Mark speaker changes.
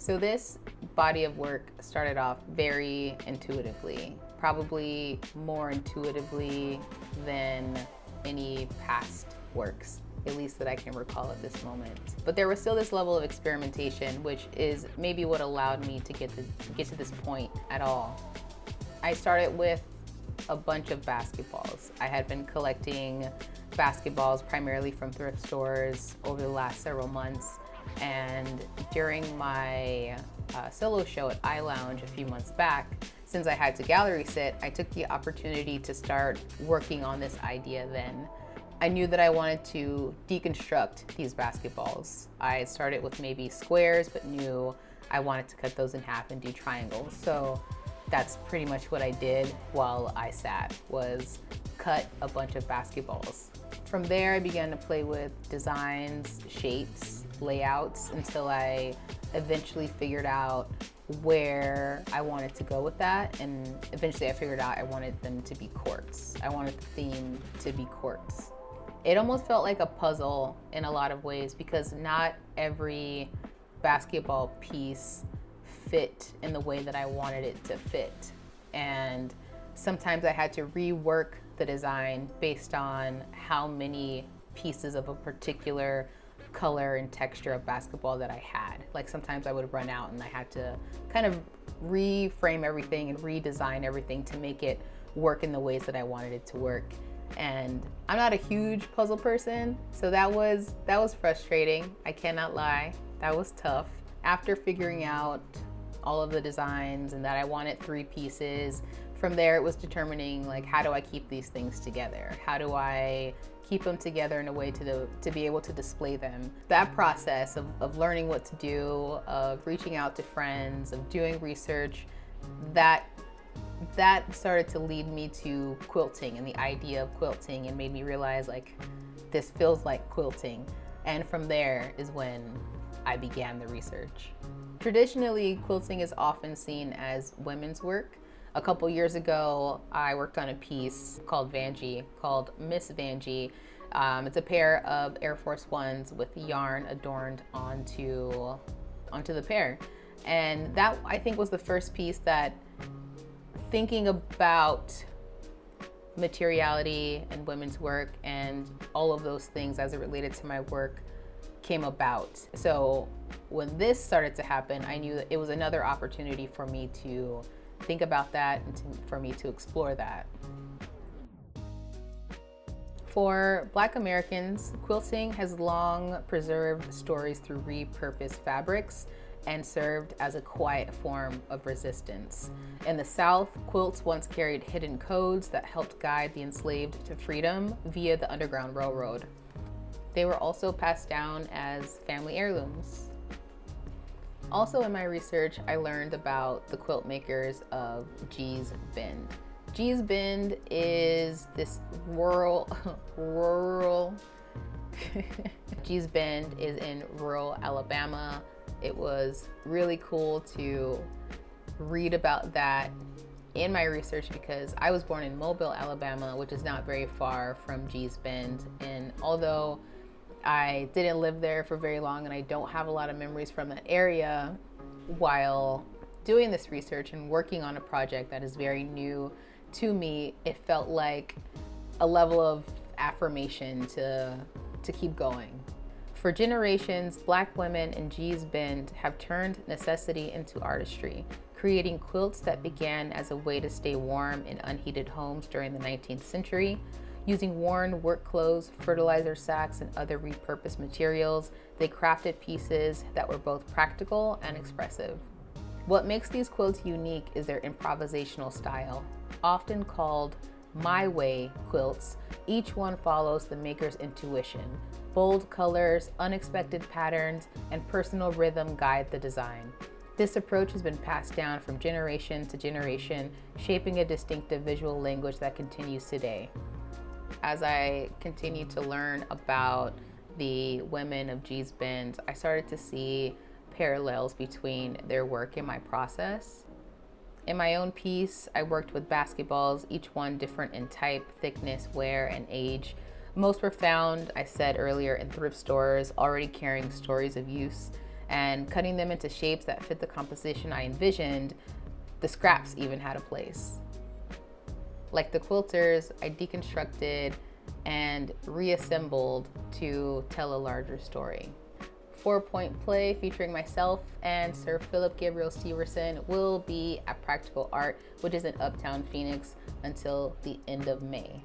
Speaker 1: So this body of work started off very intuitively, probably more intuitively than any past works, at least that I can recall at this moment. But there was still this level of experimentation, which is maybe what allowed me to get to this point at all. I started with a bunch of basketballs. I had been collecting basketballs primarily from thrift stores over the last several months, and during my solo show at iLounge a few months back, since I had to gallery sit, I took the opportunity to start working on this idea then. I knew that I wanted to deconstruct these basketballs. I started with maybe squares, but knew I wanted to cut those in half and do triangles. So that's pretty much what I did while I sat, was cut a bunch of basketballs. From there, I began to play with designs, shapes, layouts, until I eventually figured out where I wanted to go with that. And eventually I figured out I wanted them to be quartz. I wanted the theme to be quartz. It almost felt like a puzzle in a lot of ways, because not every basketball piece fit in the way that I wanted it to fit. And sometimes I had to rework the design based on how many pieces of a particular color and texture of basketball that I had. Like sometimes I would run out and I had to kind of reframe everything and redesign everything to make it work in the ways that I wanted it to work. And I'm not a huge puzzle person, so that was frustrating. I cannot lie, that was tough. After figuring out all of the designs and that I wanted 3 pieces, from there it was determining, like, how do I keep these things together? How do I keep them together in a way to be able to display them? That process of learning what to do, of reaching out to friends, of doing research, that started to lead me to quilting and the idea of quilting, and made me realize, like, this feels like quilting. And from there is when I began the research. Traditionally, quilting is often seen as women's work. A couple years ago, I worked on a piece called Vanjie, called Miss Vanjie. It's a pair of Air Force Ones with yarn adorned onto the pair. And that, I think, was the first piece that, thinking about materiality and women's work and all of those things as it related to my work, came about. So when this started to happen, I knew that it was another opportunity for me to think about that and for me to explore that. For Black Americans, quilting has long preserved stories through repurposed fabrics and served as a quiet form of resistance. In the South, quilts once carried hidden codes that helped guide the enslaved to freedom via the Underground Railroad. They were also passed down as family heirlooms. Also in my research, I learned about the quilt makers of Gee's Bend. Gee's Bend is this rural Gee's Bend is in rural Alabama. It was really cool to read about that in my research, because I was born in Mobile, Alabama, which is not very far from Gee's Bend. And although I didn't live there for very long and I don't have a lot of memories from that area, while doing this research and working on a project that is very new to me, it felt like a level of affirmation to keep going. For generations, Black women in Gee's Bend have turned necessity into artistry, creating quilts that began as a way to stay warm in unheated homes during the 19th century. Using worn work clothes, fertilizer sacks, and other repurposed materials, they crafted pieces that were both practical and expressive. What makes these quilts unique is their improvisational style. Often called My Way quilts, each one follows the maker's intuition. Bold colors, unexpected patterns, and personal rhythm guide the design. This approach has been passed down from generation to generation, shaping a distinctive visual language that continues today. As I continued to learn about the women of Gee's Bend, I started to see parallels between their work and my process. In my own piece, I worked with basketballs, each one different in type, thickness, wear, and age. Most were found, I said earlier, in thrift stores, already carrying stories of use. and cutting them into shapes that fit the composition I envisioned. The scraps even had a place. Like the quilters, I deconstructed and reassembled to tell a larger story. 4-point play featuring myself and Sir Philip Gabriel Steverson will be at Practical Art, which is in Uptown Phoenix, until the end of May.